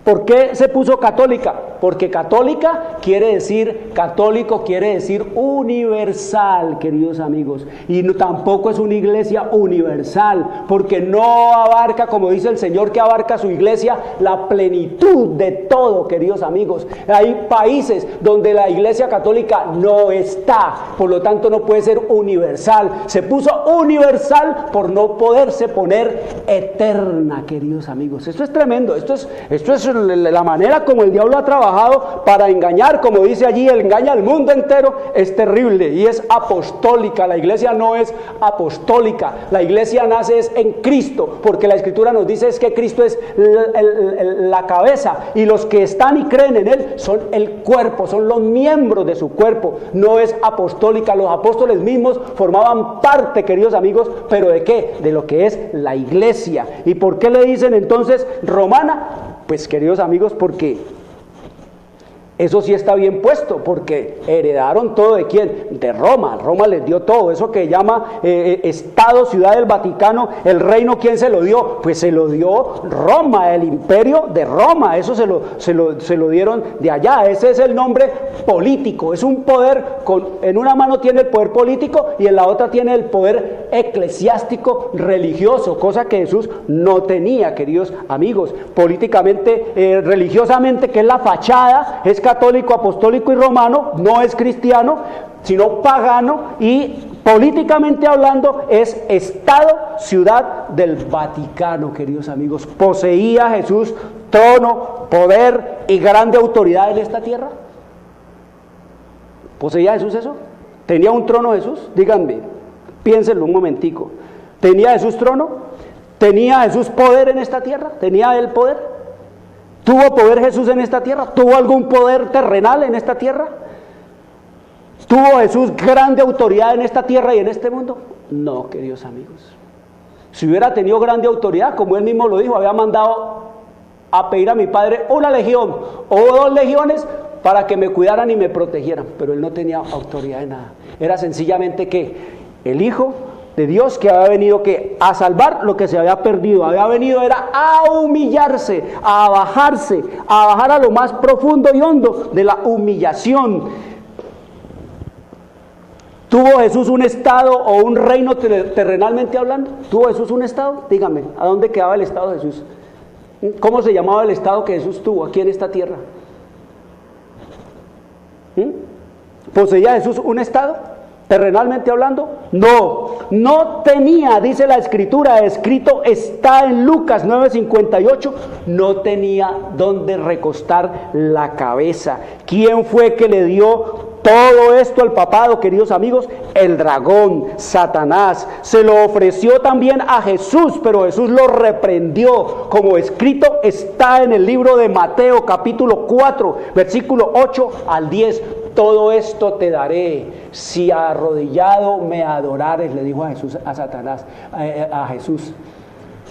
E: ¿Por qué se puso católica? Porque católica quiere decir, católico quiere decir universal, queridos amigos. Y no, tampoco es una iglesia universal, porque no abarca, como dice el Señor, que abarca su iglesia, la plenitud de todo, queridos amigos. Hay países donde la iglesia católica no está, por lo tanto no puede ser universal. Se puso universal por no poderse poner eterna, queridos amigos. Esto es tremendo, esto es la manera como el diablo ha trabajado para engañar, como dice allí, él engaña al mundo entero, es terrible y es apostólica. La iglesia no es apostólica, la iglesia nace es en Cristo, porque la Escritura nos dice es que Cristo es la cabeza y los que están y creen en Él son el cuerpo, son los miembros de su cuerpo. No es apostólica, los apóstoles mismos formaban parte, queridos amigos, pero ¿de qué? De lo que es la iglesia. ¿Y por qué le dicen entonces romana? Pues, queridos amigos, porque Eso sí está bien puesto, porque heredaron todo ¿de quién? De Roma. Roma les dio todo. Eso que llama Estado, Ciudad del Vaticano, el reino, ¿quién se lo dio? Pues se lo dio Roma, el imperio de Roma. Eso se lo dieron de allá. Ese es el nombre político. Es un poder, en una mano tiene el poder político y en la otra tiene el poder eclesiástico religioso, cosa que Jesús no tenía, queridos amigos. Políticamente, religiosamente, que es la fachada, es católico, apostólico y romano, no es cristiano, sino pagano, y políticamente hablando es Estado, Ciudad del Vaticano, queridos amigos. ¿Poseía Jesús trono, poder y grande autoridad en esta tierra? ¿Poseía Jesús eso? ¿Tenía un trono Jesús? Díganme, piénsenlo un momentico. ¿Tenía Jesús trono? ¿Tenía Jesús poder en esta tierra? ¿Tenía él poder? ¿Tuvo poder Jesús en esta tierra? ¿Tuvo algún poder terrenal en esta tierra? ¿Tuvo Jesús grande autoridad en esta tierra y en este mundo? No, queridos amigos. Si hubiera tenido grande autoridad, como él mismo lo dijo, había mandado a pedir a mi Padre una legión o 2 legiones para que me cuidaran y me protegieran, pero él no tenía autoridad de nada. Era sencillamente que el Hijo de Dios, que había venido a salvar lo que se había perdido, había venido era a humillarse, a bajar a lo más profundo y hondo de la humillación. ¿Tuvo Jesús un estado o un reino terrenalmente hablando? ¿Tuvo Jesús un estado? Dígame, ¿a dónde quedaba el estado de Jesús? ¿Cómo se llamaba el estado que Jesús tuvo aquí en esta tierra? ¿Poseía Jesús un estado? ¿Terrenalmente hablando? No tenía, dice la Escritura, escrito está en Lucas 9:58, no tenía dónde recostar la cabeza. ¿Quién fue que le dio todo esto al papado, queridos amigos? El dragón, Satanás. Se lo ofreció también a Jesús, pero Jesús lo reprendió, como escrito está en el libro de Mateo capítulo 4, versículo 8 al 10. Todo esto te daré si arrodillado me adorares, le dijo a Jesús, a Satanás, a Jesús.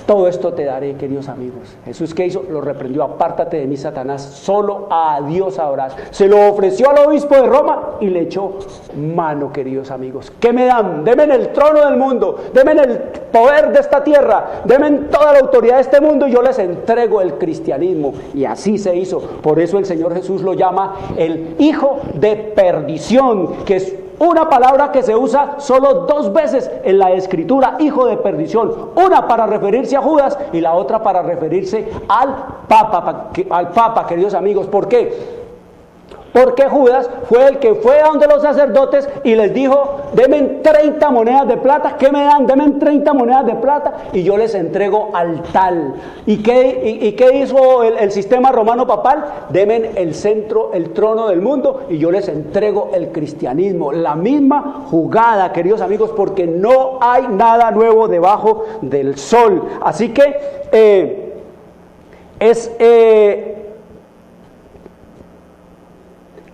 E: Todo esto te daré, queridos amigos. Jesús, ¿qué hizo? Lo reprendió. Apártate de mí, Satanás, solo a Dios adorarás. Se lo ofreció al obispo de Roma y le echó mano, queridos amigos. ¿Qué me dan? Denme el trono del mundo, denme el poder de esta tierra, denme toda la autoridad de este mundo y yo les entrego el cristianismo. Y así se hizo. Por eso el Señor Jesús lo llama el hijo de perdición, que es una palabra que se usa solo 2 veces en la Escritura, hijo de perdición. Una para referirse a Judas y la otra para referirse al Papa, queridos amigos. ¿Por qué? Porque Judas fue el que fue a donde los sacerdotes y les dijo, denme 30 monedas de plata. ¿Qué me dan? Denme 30 monedas de plata y yo les entrego al tal. ¿Y qué hizo el sistema romano papal? Denme el centro, el trono del mundo y yo les entrego el cristianismo. La misma jugada, queridos amigos, porque no hay nada nuevo debajo del sol. Así que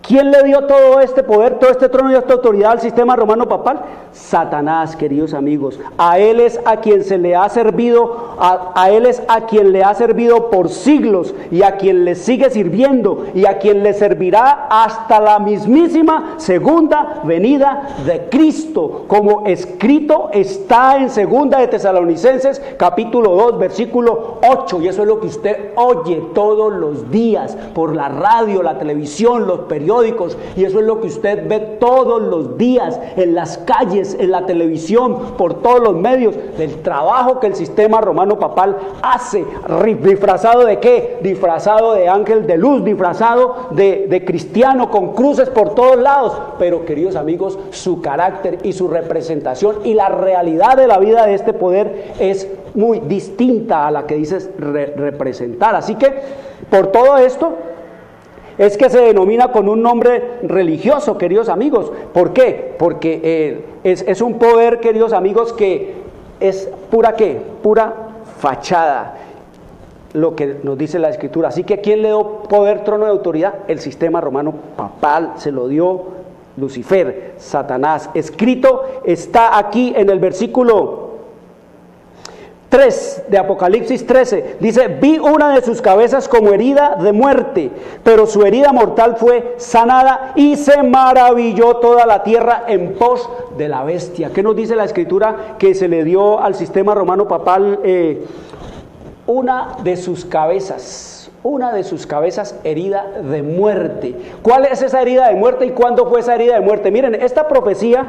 E: ¿quién le dio todo este poder, todo este trono y esta autoridad al sistema romano papal? Satanás, queridos amigos. A él es a quien se le ha servido, a él es a quien le ha servido por siglos y a quien le sigue sirviendo y a quien le servirá hasta la mismísima segunda venida de Cristo, como escrito está en 2 de Tesalonicenses capítulo 2 versículo 8, y eso es lo que usted oye todos los días por la radio, la televisión, los periódicos, y eso es lo que usted ve todos los días en las calles, en la televisión, por todos los medios, del trabajo que el sistema romano papal hace. ¿Disfrazado de qué? Disfrazado de ángel de luz, disfrazado de cristiano, con cruces por todos lados. Pero, queridos amigos, su carácter y su representación y la realidad de la vida de este poder es muy distinta a la que dices representar. Así que, por todo esto, es que se denomina con un nombre religioso, queridos amigos. ¿Por qué? Porque es un poder, queridos amigos, que es pura ¿qué? Pura fachada, lo que nos dice la Escritura. Así que ¿quién le dio poder, trono de autoridad? El sistema romano papal se lo dio Lucifer, Satanás. Escrito está aquí en el versículo 3 de Apocalipsis 13, dice: vi una de sus cabezas como herida de muerte, pero su herida mortal fue sanada, y se maravilló toda la tierra en pos de la bestia. ¿Qué nos dice la Escritura que se le dio al sistema romano papal? Una de sus cabezas herida de muerte. ¿Cuál es esa herida de muerte y cuándo fue esa herida de muerte? Miren, esta profecía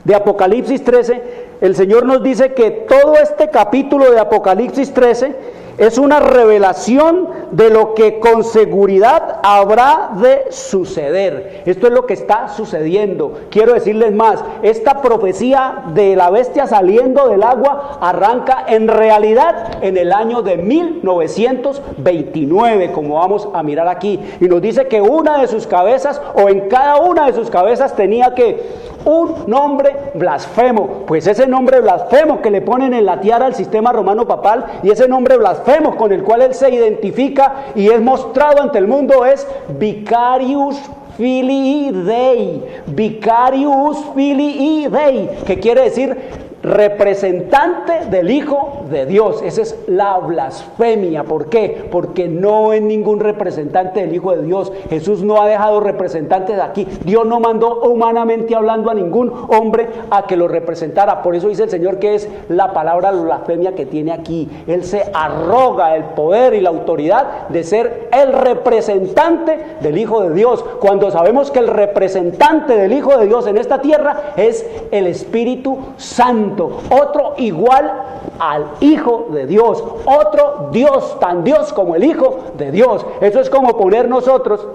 E: de Apocalipsis 13, el Señor nos dice que todo este capítulo de Apocalipsis 13 es una revelación de lo que con seguridad habrá de suceder. Esto es lo que está sucediendo. Quiero decirles más, esta profecía de la bestia saliendo del agua arranca en realidad en el año de 1929, como vamos a mirar aquí, y nos dice que una de sus cabezas, o en cada una de sus cabezas, tenía que un nombre blasfemo. Pues ese nombre blasfemo que le ponen en la tiara al sistema romano papal, y ese nombre blasfemo con el cual él se identifica y es mostrado ante el mundo, es Vicarius Filii Dei. Vicarius Filii Dei, que quiere decir representante del Hijo de Dios. Esa es la blasfemia. ¿Por qué? Porque no es ningún representante del Hijo de Dios. Jesús no ha dejado representantes aquí. Dios no mandó humanamente hablando a ningún hombre a que lo representara. Por eso dice el Señor que es la palabra blasfemia que tiene aquí. Él se arroga el poder y la autoridad de ser el representante del Hijo de Dios, cuando sabemos que el representante del Hijo de Dios en esta tierra es el Espíritu Santo. Otro igual al Hijo de Dios, otro Dios, tan Dios como el Hijo de Dios. Eso es como poner nosotros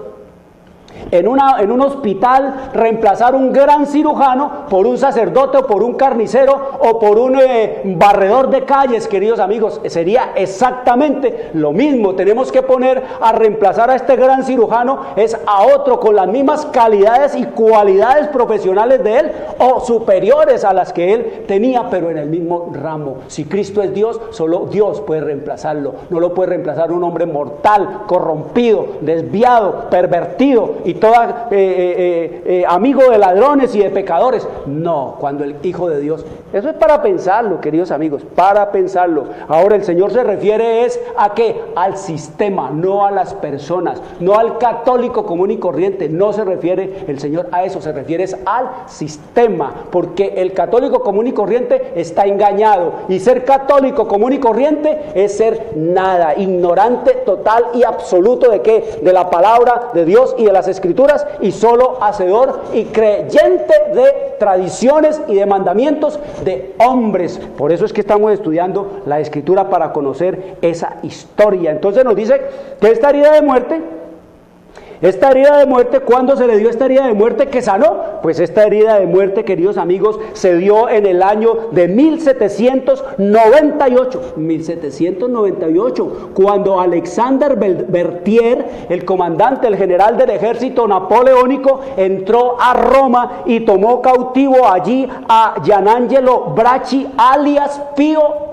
E: en un hospital, reemplazar un gran cirujano por un sacerdote o por un carnicero o por un barredor de calles, queridos amigos. Sería exactamente lo mismo. Tenemos que poner a reemplazar a este gran cirujano es a otro con las mismas calidades y cualidades profesionales de él o superiores a las que él tenía, pero en el mismo ramo. Si Cristo es Dios, solo Dios puede reemplazarlo. No lo puede reemplazar un hombre mortal, corrompido, desviado, pervertido y amigo de ladrones y de pecadores. No, cuando el Hijo de Dios, eso es para pensarlo, queridos amigos, para pensarlo. Ahora el Señor se refiere es a qué, al sistema, no a las personas, no al católico común y corriente. No se refiere el Señor a eso, se refiere es al sistema, porque el católico común y corriente está engañado, y ser católico común y corriente es ser nada, ignorante total y absoluto de qué, de la palabra de Dios y de las Escrituras, y solo hacedor y creyente de tradiciones y de mandamientos de hombres. Por eso es que estamos estudiando la Escritura, para conocer esa historia. Entonces nos dice que esta herida de muerte, ¿cuándo se le dio esta herida de muerte que sanó? Pues esta herida de muerte, queridos amigos, se dio en el año de 1798, cuando Alexander Berthier, el comandante, el general del ejército napoleónico, entró a Roma y tomó cautivo allí a Gianangelo Bracci, alias Pío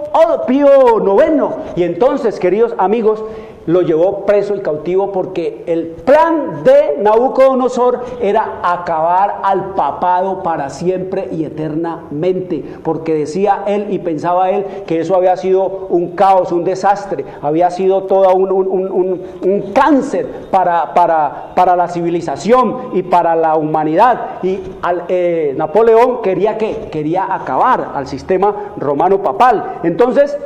E: IX. Y entonces, queridos amigos, lo llevó preso y cautivo, porque el plan de Nabucodonosor era acabar al papado para siempre y eternamente, porque decía él y pensaba él que eso había sido un caos, un desastre, había sido todo un cáncer para la civilización y para la humanidad, y Napoleón quería acabar al sistema romano papal. Entonces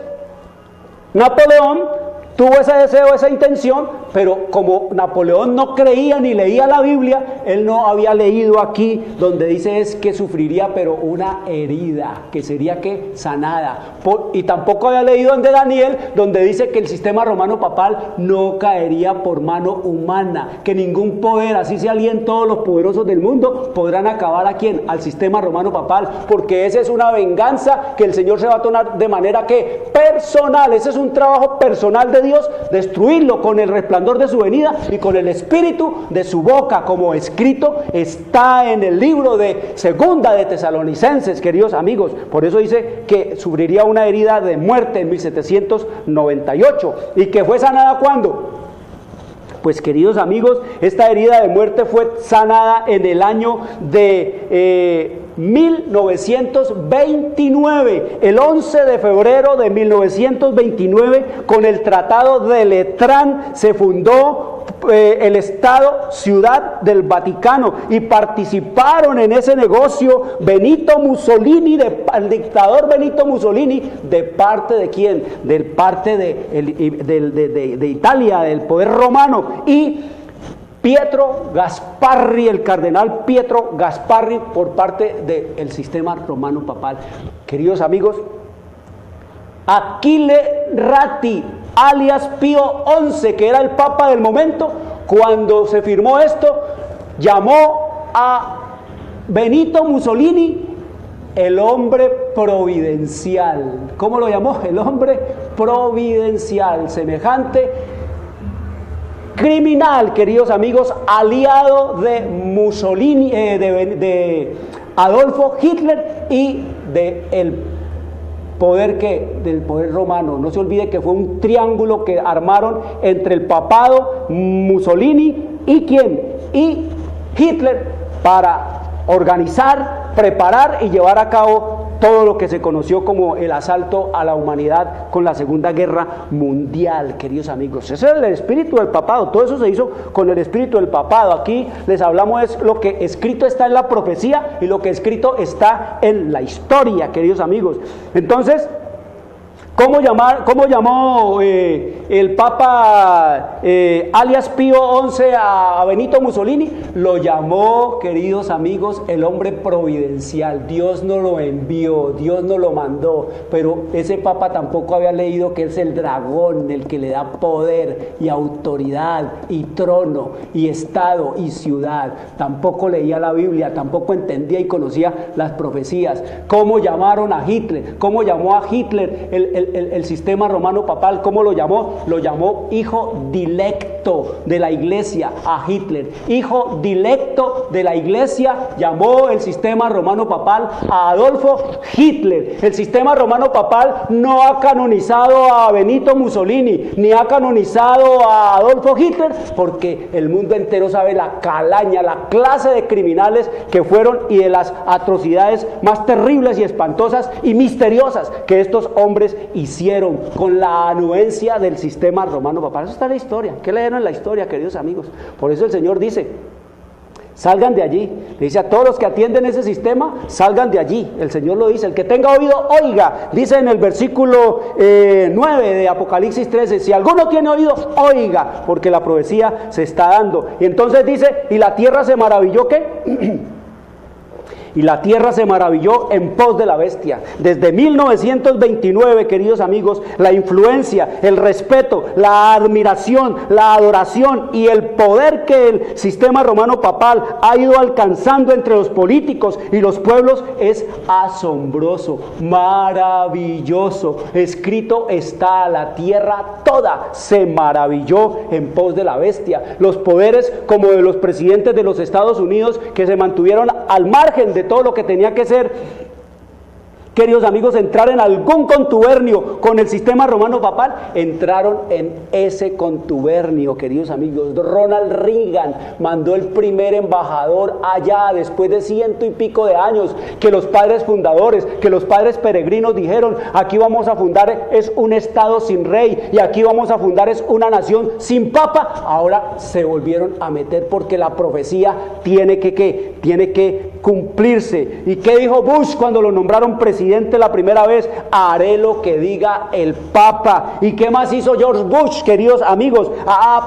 E: Napoleón tuvo ese deseo, esa intención, pero como Napoleón no creía ni leía la Biblia, él no había leído aquí donde dice es que sufriría pero una herida, que sería que sanada, y tampoco había leído en Daniel donde dice que el sistema romano papal no caería por mano humana, que ningún poder, así se alíen todos los poderosos del mundo, podrán acabar a quién, al sistema romano papal, porque esa es una venganza que el Señor se va a tomar de manera que personal. Ese es un trabajo personal de Dios, destruirlo con el resplandor de su venida y con el espíritu de su boca, como escrito está en el libro de Segunda de Tesalonicenses, queridos amigos. Por eso dice que sufriría una herida de muerte en 1798, y que fue sanada ¿cuándo? Pues, queridos amigos, esta herida de muerte fue sanada en el año de 1929, el 11 de febrero de 1929, con el Tratado de Letrán, se fundó el Estado Ciudad del Vaticano, y participaron en ese negocio Benito Mussolini, el dictador Benito Mussolini, ¿de parte de quién? De parte de Italia, del poder romano, y Pietro Gasparri, el cardenal Pietro Gasparri, por parte del sistema romano papal. Queridos amigos, Achille Ratti, alias Pío XI, que era el papa del momento, cuando se firmó esto, llamó a Benito Mussolini el hombre providencial. ¿Cómo lo llamó? El hombre providencial. Semejante criminal, queridos amigos, aliado de Mussolini, de Adolfo Hitler y del poder romano. No se olvide que fue un triángulo que armaron entre el papado, Mussolini y ¿quién? Y Hitler, para organizar, preparar y llevar a cabo todo lo que se conoció como el asalto a la humanidad con la Segunda Guerra Mundial, queridos amigos. Ese es el espíritu del papado, todo eso se hizo con el espíritu del papado. Aquí les hablamos es lo que escrito está en la profecía y lo que escrito está en la historia, queridos amigos. Entonces, ¿cómo llamó el Papa alias Pío XI a Benito Mussolini? Lo llamó, queridos amigos, el hombre providencial. Dios no lo envió, Dios no lo mandó, pero ese Papa tampoco había leído que es el dragón el que le da poder y autoridad y trono y estado y ciudad. Tampoco leía la Biblia, tampoco entendía y conocía las profecías. ¿Cómo llamaron a Hitler? ¿Cómo llamó a Hitler el sistema romano papal? ¿Cómo lo llamó? Lo llamó hijo dilecto de la iglesia a Hitler. Hijo dilecto de la iglesia llamó el sistema romano papal a Adolfo Hitler. El sistema romano papal no ha canonizado a Benito Mussolini, ni ha canonizado a Adolfo Hitler, porque el mundo entero sabe la calaña, la clase de criminales que fueron y de las atrocidades más terribles y espantosas y misteriosas que estos hombres hicieron con la anuencia del sistema romano papal. Eso está en la historia. ¿Qué leyeron en la historia, queridos amigos? Por eso el Señor dice: salgan de allí. Le dice a todos los que atienden ese sistema: salgan de allí. El Señor lo dice. El que tenga oído, oiga. Dice en el versículo 9 de Apocalipsis 13: si alguno tiene oído, oiga, porque la profecía se está dando. Y entonces dice: y la tierra se maravilló, ¿qué? Y la tierra se maravilló en pos de la bestia. Desde 1929, queridos amigos, la influencia, el respeto, la admiración, la adoración y el poder que el sistema romano papal ha ido alcanzando entre los políticos y los pueblos es asombroso, maravilloso. Escrito está: la tierra toda se maravilló en pos de la bestia. Los poderes, como de los presidentes de los Estados Unidos, que se mantuvieron al margen de todo lo que tenía que ser, queridos amigos, entrar en algún contubernio con el sistema romano papal, entraron en ese contubernio, queridos amigos. Ronald Reagan mandó el primer embajador allá, después de 100 y pico de años, que los padres fundadores, que los padres peregrinos dijeron: aquí vamos a fundar es un estado sin rey, y aquí vamos a fundar es una nación sin papa. Ahora se volvieron a meter porque la profecía tiene que cumplirse. ¿Y qué dijo Bush cuando lo nombraron presidente la primera vez? Haré lo que diga el Papa. ¿Y qué más hizo George Bush, queridos amigos?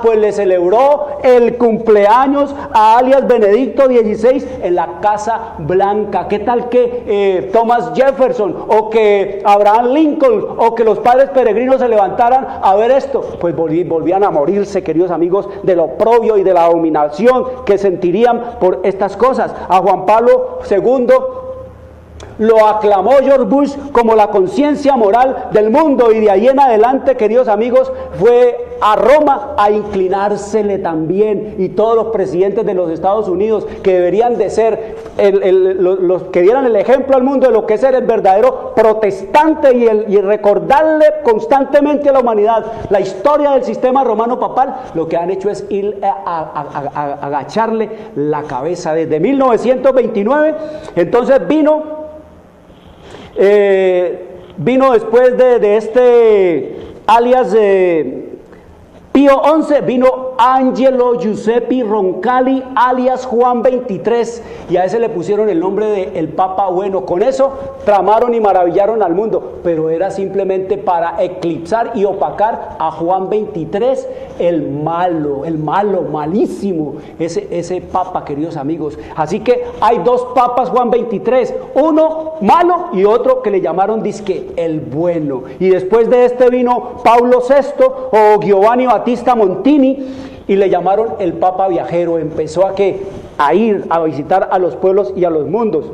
E: Pues le celebró el cumpleaños a alias Benedicto XVI en la Casa Blanca. ¿Qué tal que Thomas Jefferson o que Abraham Lincoln o que los padres peregrinos se levantaran a ver esto? Pues volvían a morirse, queridos amigos, del oprobio y de la dominación que sentirían por estas cosas. A Juan Pablo II lo aclamó George Bush como la conciencia moral del mundo, y de ahí en adelante, queridos amigos, fue a Roma a inclinársele también, y todos los presidentes de los Estados Unidos, que deberían de ser los que dieran el ejemplo al mundo de lo que es ser el verdadero protestante y recordarle constantemente a la humanidad la historia del sistema romano papal, lo que han hecho es ir a agacharle la cabeza. Desde 1929, entonces vino después de este alias Pío XI, vino Angelo Giuseppe Roncalli, alias Juan 23, y a ese le pusieron el nombre de el Papa Bueno. Con eso tramaron y maravillaron al mundo, pero era simplemente para eclipsar y opacar a Juan 23, el malo, malísimo, ese Papa, queridos amigos. Así que hay dos papas Juan 23, uno malo y otro que le llamaron dizque el bueno. Y después de este vino Paulo VI o Giovanni Battista Montini, y le llamaron el Papa Viajero. Empezó a ir a visitar a los pueblos y a los mundos.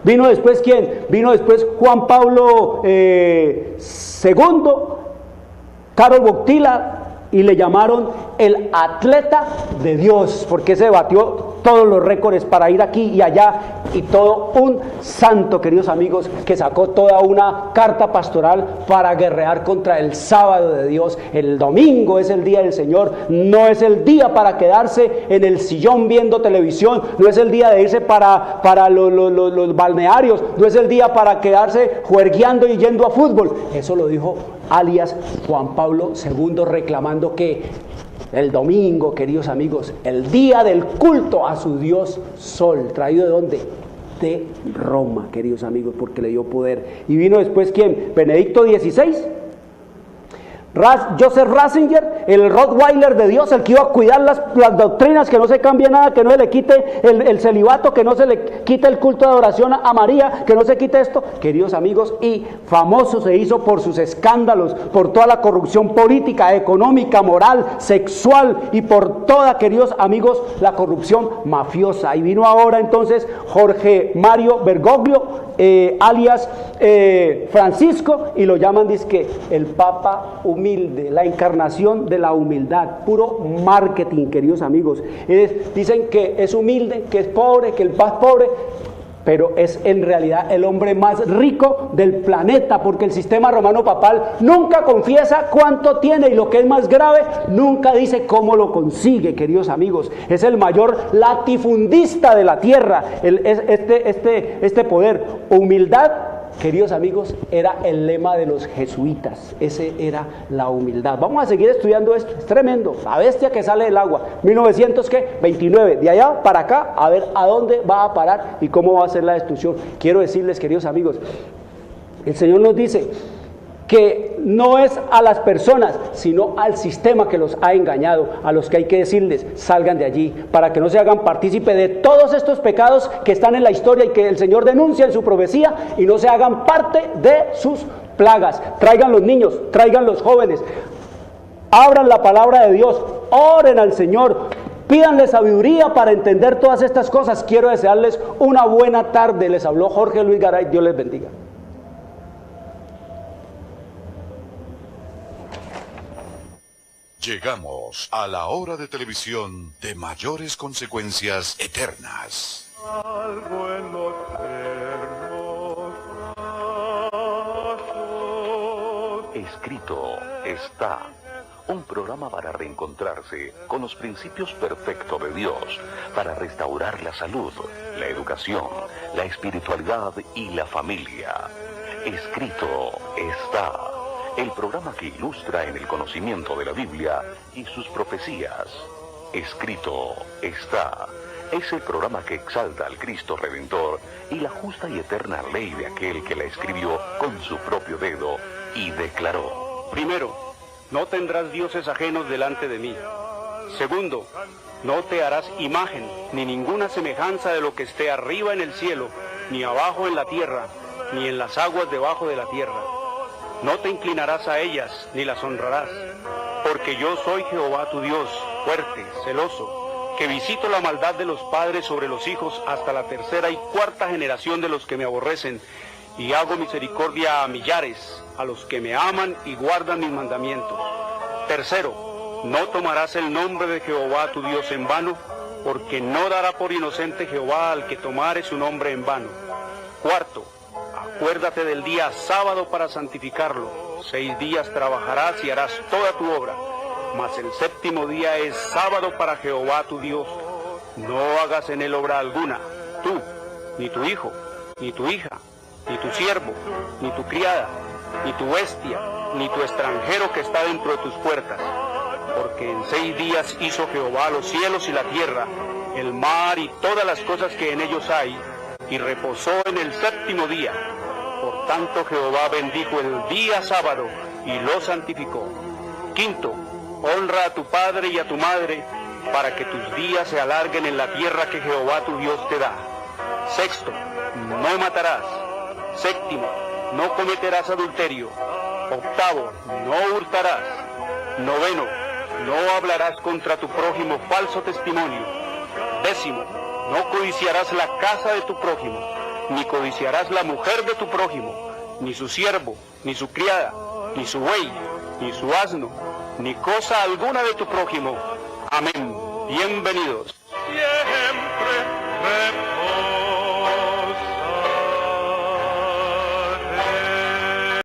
E: ¿Vino después quién? Vino después Juan Pablo II, Karol Wojtyła, y le llamaron el atleta de Dios, porque se batió todos los récords para ir aquí y allá, y todo un santo, queridos amigos, que sacó toda una carta pastoral para guerrear contra el sábado de Dios. El domingo es el día del Señor, no es el día para quedarse en el sillón viendo televisión, no es el día de irse para los balnearios, no es el día para quedarse juergueando y yendo a fútbol. Eso lo dijo alias Juan Pablo II, reclamando que el domingo, queridos amigos, el día del culto a su dios Sol, ¿traído de dónde? De Roma, queridos amigos, porque le dio poder. Y vino después ¿quién? Benedicto XVI, Joseph Ratzinger, el Rottweiler de Dios, el que iba a cuidar las doctrinas, que no se cambie nada, que no se le quite el celibato, que no se le quite el culto de adoración a María, que no se quite esto, queridos amigos. Y famoso se hizo por sus escándalos, por toda la corrupción política, económica, moral, sexual, y por toda, queridos amigos, la corrupción mafiosa. Y vino ahora entonces Jorge Mario Bergoglio, alias Francisco, y lo llaman dizque el Papa humilde, la encarnación de la humildad, puro marketing, queridos amigos. Dicen que es humilde, que es pobre, que el más pobre, pero es en realidad el hombre más rico del planeta, porque el sistema romano papal nunca confiesa cuánto tiene, y lo que es más grave, nunca dice cómo lo consigue, queridos amigos. Es el mayor latifundista de la tierra, este poder. Humildad, queridos amigos, era el lema de los jesuitas. Ese era la humildad. Vamos a seguir estudiando esto, es tremendo, la bestia que sale del agua. 1929, de allá para acá, a ver a dónde va a parar y cómo va a ser la destrucción. Quiero decirles, queridos amigos, el Señor nos dice que no es a las personas, sino al sistema que los ha engañado, a los que hay que decirles, salgan de allí, para que no se hagan partícipe de todos estos pecados que están en la historia y que el Señor denuncia en su profecía, y no se hagan parte de sus plagas. Traigan los niños, traigan los jóvenes, abran la palabra de Dios, oren al Señor, pídanle sabiduría para entender todas estas cosas. Quiero desearles una buena tarde. Les habló Jorge Luis Garay. Dios les bendiga.
A: Llegamos a la hora de televisión de mayores consecuencias eternas.
B: Algo en los eternos brazos.
C: Escrito está. Un programa para reencontrarse con los principios perfectos de Dios, para restaurar la salud, la educación, la espiritualidad y la familia. Escrito está. El programa que ilustra en el conocimiento de la Biblia y sus profecías. Escrito está. Es el programa que exalta al Cristo Redentor y la justa y eterna ley de aquel que la escribió con su propio dedo y declaró.
D: Primero, no tendrás dioses ajenos delante de mí. Segundo, no te harás imagen, ni ninguna semejanza de lo que esté arriba en el cielo, ni abajo en la tierra, ni en las aguas debajo de la tierra. No te inclinarás a ellas, ni las honrarás, porque yo soy Jehová tu Dios, fuerte, celoso, que visito la maldad de los padres sobre los hijos hasta la tercera y cuarta generación de los que me aborrecen, y hago misericordia a millares, a los que me aman y guardan mis mandamientos. Tercero, no tomarás el nombre de Jehová tu Dios en vano, porque no dará por inocente Jehová al que tomare su nombre en vano. Cuarto, acuérdate del día sábado para santificarlo. 6 días trabajarás y harás toda tu obra, mas el séptimo día es sábado para Jehová tu Dios. No hagas en él obra alguna, tú, ni tu hijo, ni tu hija, ni tu siervo, ni tu criada, ni tu bestia, ni tu extranjero que está dentro de tus puertas. Porque en 6 días hizo Jehová los cielos y la tierra, el mar y todas las cosas que en ellos hay, y reposó en el séptimo día. Por tanto Jehová bendijo el día sábado y lo santificó. Quinto, honra a tu padre y a tu madre, para que tus días se alarguen en la tierra que Jehová tu Dios te da. Sexto, no matarás. Séptimo, no cometerás adulterio. Octavo, no hurtarás. Noveno, no hablarás contra tu prójimo falso testimonio. Décimo, no codiciarás la casa de tu prójimo, ni codiciarás la mujer de tu prójimo, ni su siervo, ni su criada, ni su buey, ni su asno, ni cosa alguna de tu prójimo. Amén. Bienvenidos.
B: Siempre